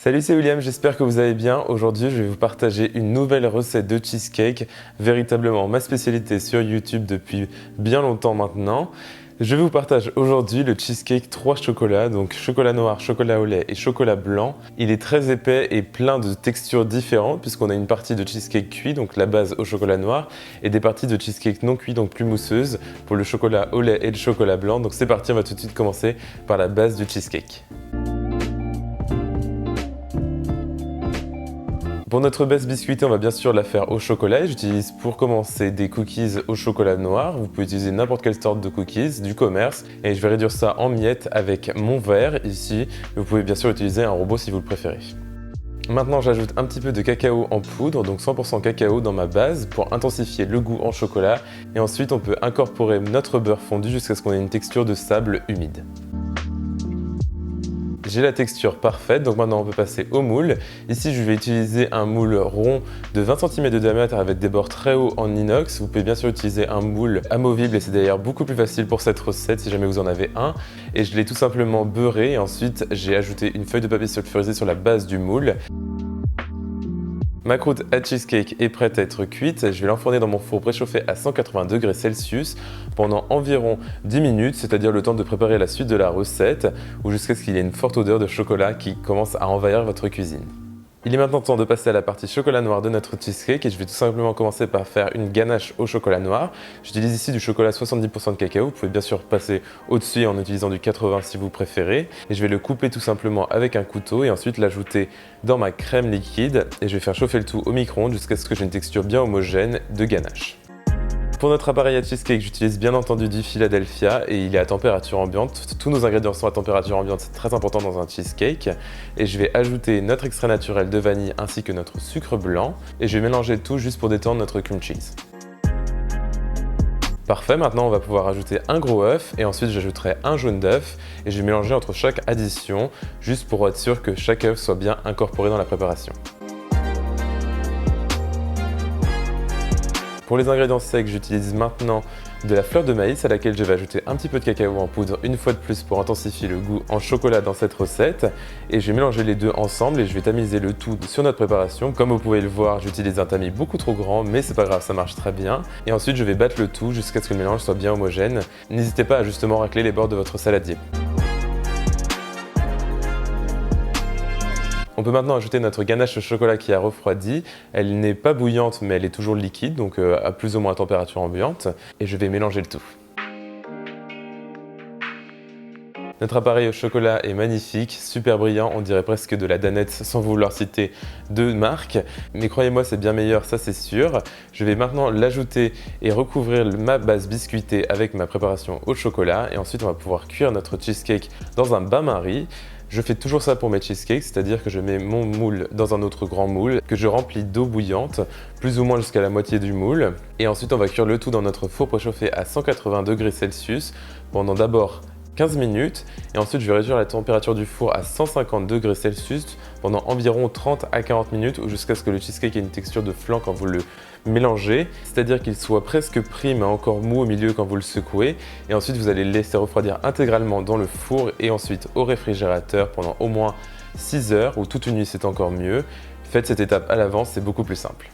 Salut, c'est William, j'espère que vous allez bien. Aujourd'hui, je vais vous partager une nouvelle recette de cheesecake, véritablement ma spécialité sur YouTube depuis bien longtemps maintenant. Je vous partage aujourd'hui le cheesecake 3 chocolats, donc chocolat noir, chocolat au lait et chocolat blanc. Il est très épais et plein de textures différentes puisqu'on a une partie de cheesecake cuit, donc la base au chocolat noir, et des parties de cheesecake non cuit, donc plus mousseuses, pour le chocolat au lait et le chocolat blanc. Donc c'est parti, on va tout de suite commencer par la base du cheesecake. Pour notre base biscuitée, on va bien sûr la faire au chocolat. J'utilise pour commencer des cookies au chocolat noir. Vous pouvez utiliser n'importe quelle sorte de cookies du commerce. Et je vais réduire ça en miettes avec mon verre ici. Vous pouvez bien sûr utiliser un robot si vous le préférez. Maintenant, j'ajoute un petit peu de cacao en poudre, donc 100% cacao dans ma base pour intensifier le goût en chocolat. Et ensuite, on peut incorporer notre beurre fondu jusqu'à ce qu'on ait une texture de sable humide. J'ai la texture parfaite, donc maintenant on peut passer au moule. Ici je vais utiliser un moule rond de 20 cm de diamètre avec des bords très hauts en inox. Vous pouvez bien sûr utiliser un moule amovible et c'est d'ailleurs beaucoup plus facile pour cette recette si jamais vous en avez un. Et je l'ai tout simplement beurré et ensuite j'ai ajouté une feuille de papier sulfurisé sur la base du moule. Ma croûte à cheesecake est prête à être cuite. Je vais l'enfourner dans mon four préchauffé à 180 degrés Celsius pendant environ 10 minutes, c'est-à-dire le temps de préparer la suite de la recette ou jusqu'à ce qu'il y ait une forte odeur de chocolat qui commence à envahir votre cuisine. Il est maintenant temps de passer à la partie chocolat noir de notre cheesecake et je vais tout simplement commencer par faire une ganache au chocolat noir. J'utilise ici du chocolat 70% de cacao, vous pouvez bien sûr passer au-dessus en utilisant du 80 si vous préférez. Et je vais le couper tout simplement avec un couteau et ensuite l'ajouter dans ma crème liquide et je vais faire chauffer le tout au micro-ondes jusqu'à ce que j'ai une texture bien homogène de ganache. Pour notre appareil à cheesecake, j'utilise bien entendu du Philadelphia et il est à température ambiante. Tous nos ingrédients sont à température ambiante, c'est très important dans un cheesecake. Et je vais ajouter notre extrait naturel de vanille ainsi que notre sucre blanc. Et je vais mélanger tout juste pour détendre notre cream cheese. Parfait, maintenant on va pouvoir ajouter un gros œuf et ensuite j'ajouterai un jaune d'œuf et je vais mélanger entre chaque addition juste pour être sûr que chaque œuf soit bien incorporé dans la préparation. Pour les ingrédients secs, j'utilise maintenant de la fleur de maïs à laquelle je vais ajouter un petit peu de cacao en poudre une fois de plus pour intensifier le goût en chocolat dans cette recette. Et je vais mélanger les deux ensemble et je vais tamiser le tout sur notre préparation. Comme vous pouvez le voir, j'utilise un tamis beaucoup trop grand, mais c'est pas grave, ça marche très bien. Et ensuite, je vais battre le tout jusqu'à ce que le mélange soit bien homogène. N'hésitez pas à justement racler les bords de votre saladier. On peut maintenant ajouter notre ganache au chocolat qui a refroidi. Elle n'est pas bouillante mais elle est toujours liquide, donc à plus ou moins à température ambiante. Et je vais mélanger le tout. Notre appareil au chocolat est magnifique, super brillant, on dirait presque de la Danette sans vouloir citer de marque. Mais croyez-moi, c'est bien meilleur, ça c'est sûr. Je vais maintenant l'ajouter et recouvrir ma base biscuitée avec ma préparation au chocolat. Et ensuite, on va pouvoir cuire notre cheesecake dans un bain-marie. Je fais toujours ça pour mes cheesecakes, c'est-à-dire que je mets mon moule dans un autre grand moule que je remplis d'eau bouillante, plus ou moins jusqu'à la moitié du moule. Et ensuite, on va cuire le tout dans notre four préchauffé à 180 degrés Celsius pendant d'abord 15 minutes et ensuite je vais réduire la température du four à 150 degrés Celsius pendant environ 30 à 40 minutes ou jusqu'à ce que le cheesecake ait une texture de flan quand vous le mélangez, c'est-à-dire qu'il soit presque pris mais encore mou au milieu quand vous le secouez et ensuite vous allez le laisser refroidir intégralement dans le four et ensuite au réfrigérateur pendant au moins 6 heures ou toute une nuit c'est encore mieux. Faites cette étape à l'avance, c'est beaucoup plus simple.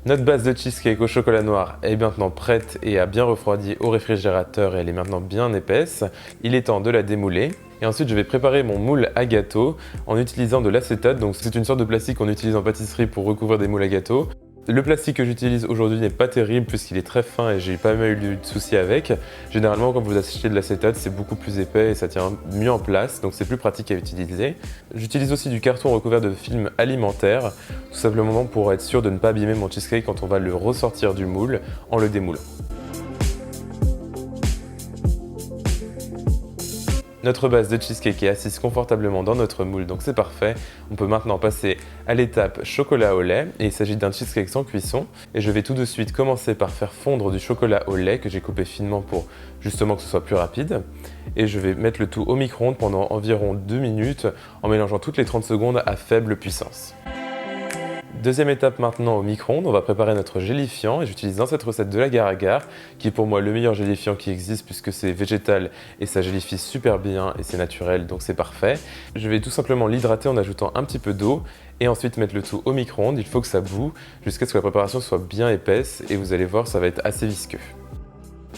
Notre base de cheesecake au chocolat noir est maintenant prête et a bien refroidi au réfrigérateur et elle est maintenant bien épaisse. Il est temps de la démouler. Et ensuite, je vais préparer mon moule à gâteau en utilisant de l'acétate. Donc c'est une sorte de plastique qu'on utilise en pâtisserie pour recouvrir des moules à gâteau. Le plastique que j'utilise aujourd'hui n'est pas terrible puisqu'il est très fin et j'ai pas mal eu de soucis avec. Généralement, quand vous achetez de l'acétate, c'est beaucoup plus épais et ça tient mieux en place, donc c'est plus pratique à utiliser. J'utilise aussi du carton recouvert de film alimentaire, tout simplement pour être sûr de ne pas abîmer mon cheesecake quand on va le ressortir du moule en le démoulant. Notre base de cheesecake est assise confortablement dans notre moule, donc c'est parfait. On peut maintenant passer à l'étape chocolat au lait et il s'agit d'un cheesecake sans cuisson. Et je vais tout de suite commencer par faire fondre du chocolat au lait que j'ai coupé finement pour justement que ce soit plus rapide. Et je vais mettre le tout au micro-ondes pendant environ 2 minutes en mélangeant toutes les 30 secondes à faible puissance. Deuxième étape maintenant au micro-ondes, on va préparer notre gélifiant et j'utilise dans cette recette de l'agar-agar qui est pour moi le meilleur gélifiant qui existe puisque c'est végétal et ça gélifie super bien et c'est naturel donc c'est parfait. Je vais tout simplement l'hydrater en ajoutant un petit peu d'eau et ensuite mettre le tout au micro-ondes. Il faut que ça bout jusqu'à ce que la préparation soit bien épaisse et vous allez voir ça va être assez visqueux.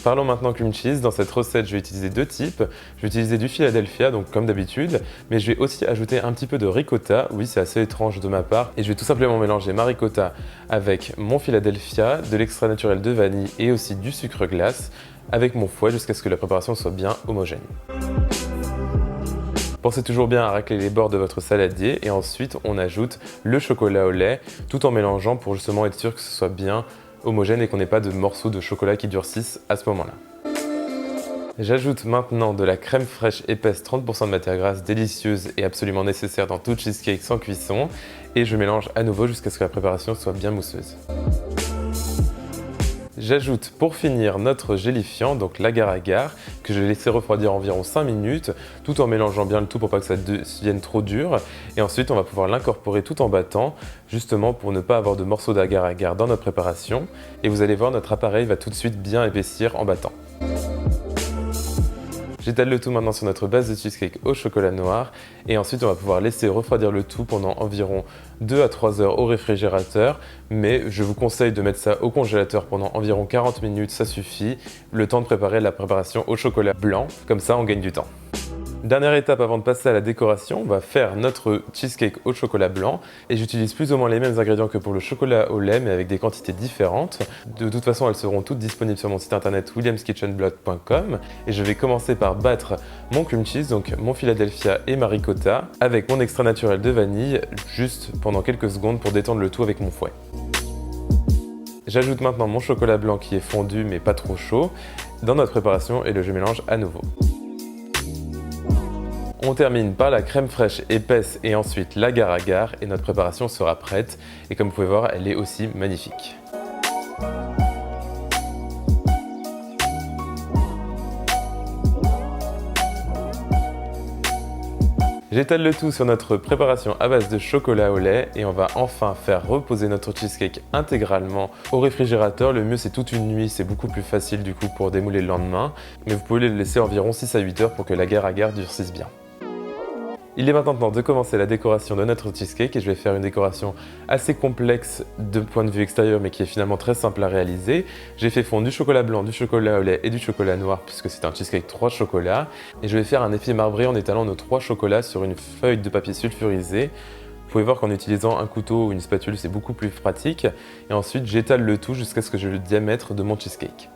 Parlons maintenant cream cheese. Dans cette recette, je vais utiliser deux types. Je vais utiliser du Philadelphia, donc comme d'habitude, mais je vais aussi ajouter un petit peu de ricotta. Oui, c'est assez étrange de ma part. Et je vais tout simplement mélanger ma ricotta avec mon Philadelphia, de l'extrait naturel de vanille et aussi du sucre glace avec mon fouet jusqu'à ce que la préparation soit bien homogène. Pensez toujours bien à racler les bords de votre saladier et ensuite on ajoute le chocolat au lait tout en mélangeant pour justement être sûr que ce soit bien homogène et qu'on n'ait pas de morceaux de chocolat qui durcissent à ce moment-là. J'ajoute maintenant de la crème fraîche épaisse, 30% de matière grasse délicieuse et absolument nécessaire dans tout cheesecake sans cuisson et je mélange à nouveau jusqu'à ce que la préparation soit bien mousseuse. J'ajoute pour finir notre gélifiant, donc l'agar-agar, que je vais laisser refroidir environ 5 minutes, tout en mélangeant bien le tout pour pas que ça devienne trop dur. Et ensuite, on va pouvoir l'incorporer tout en battant, justement pour ne pas avoir de morceaux d'agar-agar dans notre préparation. Et vous allez voir, notre appareil va tout de suite bien épaissir en battant. J'étale le tout maintenant sur notre base de cheesecake au chocolat noir et ensuite on va pouvoir laisser refroidir le tout pendant environ 2 à 3 heures au réfrigérateur, mais je vous conseille de mettre ça au congélateur pendant environ 40 minutes, ça suffit, le temps de préparer la préparation au chocolat blanc, comme ça on gagne du temps. Dernière étape avant de passer à la décoration, on va faire notre cheesecake au chocolat blanc et j'utilise plus ou moins les mêmes ingrédients que pour le chocolat au lait mais avec des quantités différentes. De toute façon, elles seront toutes disponibles sur mon site internet williamskitchenblog.com et je vais commencer par battre mon cream cheese, donc mon Philadelphia et ma ricotta avec mon extrait naturel de vanille juste pendant quelques secondes pour détendre le tout avec mon fouet. J'ajoute maintenant mon chocolat blanc qui est fondu mais pas trop chaud dans notre préparation et je mélange à nouveau. On termine par la crème fraîche épaisse et ensuite l'agar-agar et notre préparation sera prête et comme vous pouvez voir, elle est aussi magnifique. J'étale le tout sur notre préparation à base de chocolat au lait et on va enfin faire reposer notre cheesecake intégralement au réfrigérateur. Le mieux c'est toute une nuit, c'est beaucoup plus facile du coup pour démouler le lendemain, mais vous pouvez le laisser environ 6 à 8 heures pour que l'agar-agar durcisse bien. Il est maintenant temps de commencer la décoration de notre cheesecake et je vais faire une décoration assez complexe de point de vue extérieur mais qui est finalement très simple à réaliser. J'ai fait fondre du chocolat blanc, du chocolat au lait et du chocolat noir puisque c'est un cheesecake 3 chocolats et je vais faire un effet marbré en étalant nos 3 chocolats sur une feuille de papier sulfurisé. Vous pouvez voir qu'en utilisant un couteau ou une spatule c'est beaucoup plus pratique et ensuite j'étale le tout jusqu'à ce que j'ai le diamètre de mon cheesecake.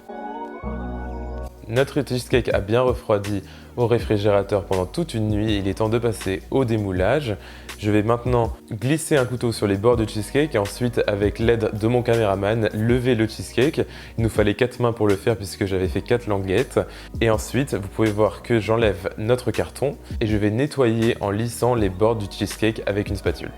Notre cheesecake a bien refroidi au réfrigérateur pendant toute une nuit. Il est temps de passer au démoulage. Je vais maintenant glisser un couteau sur les bords du cheesecake et ensuite, avec l'aide de mon caméraman, lever le cheesecake. Il nous fallait 4 mains pour le faire puisque j'avais fait 4 languettes. Et ensuite, vous pouvez voir que j'enlève notre carton et je vais nettoyer en lissant les bords du cheesecake avec une spatule.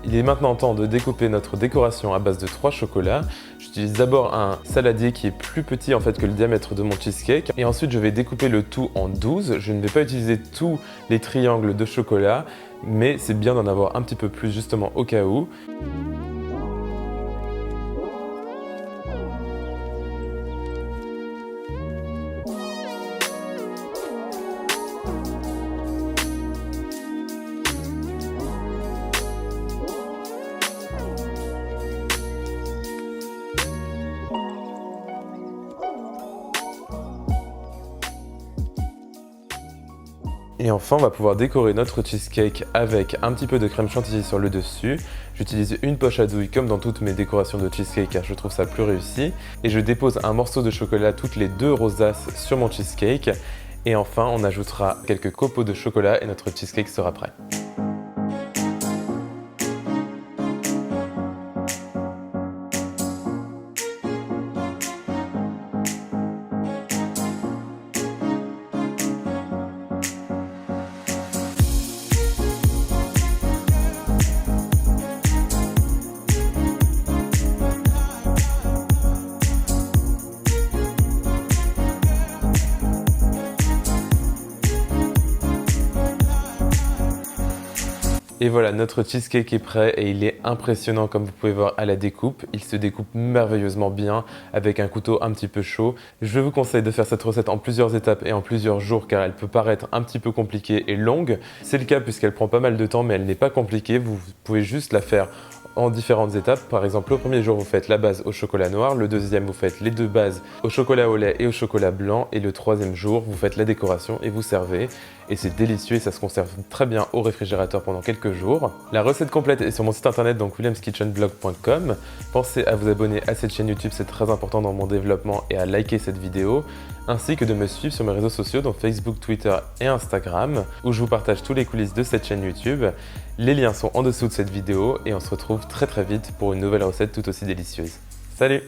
Il est maintenant temps de découper notre décoration à base de 3 chocolats. J'utilise d'abord un saladier qui est plus petit en fait que le diamètre de mon cheesecake et ensuite je vais découper le tout en 12. Je ne vais pas utiliser tous les triangles de chocolat mais c'est bien d'en avoir un petit peu plus justement au cas où. Et enfin, on va pouvoir décorer notre cheesecake avec un petit peu de crème chantilly sur le dessus. J'utilise une poche à douille comme dans toutes mes décorations de cheesecake car je trouve ça plus réussi. Et je dépose un morceau de chocolat toutes les 2 rosaces sur mon cheesecake. Et enfin, on ajoutera quelques copeaux de chocolat et notre cheesecake sera prêt. Et voilà, notre cheesecake est prêt et il est impressionnant comme vous pouvez voir à la découpe. Il se découpe merveilleusement bien avec un couteau un petit peu chaud. Je vous conseille de faire cette recette en plusieurs étapes et en plusieurs jours car elle peut paraître un petit peu compliquée et longue. C'est le cas puisqu'elle prend pas mal de temps mais elle n'est pas compliquée. Vous pouvez juste la faire en différentes étapes. Par exemple, le premier jour, vous faites la base au chocolat noir. Le deuxième, vous faites les deux bases au chocolat au lait et au chocolat blanc. Et le troisième jour, vous faites la décoration et vous servez. Et c'est délicieux et ça se conserve très bien au réfrigérateur pendant quelques jours. La recette complète est sur mon site internet, donc williamskitchenblog.com. Pensez à vous abonner à cette chaîne YouTube, c'est très important dans mon développement, et à liker cette vidéo, ainsi que de me suivre sur mes réseaux sociaux, donc Facebook, Twitter et Instagram, où je vous partage tous les coulisses de cette chaîne YouTube. Les liens sont en dessous de cette vidéo et on se retrouve très vite pour une nouvelle recette tout aussi délicieuse. Salut!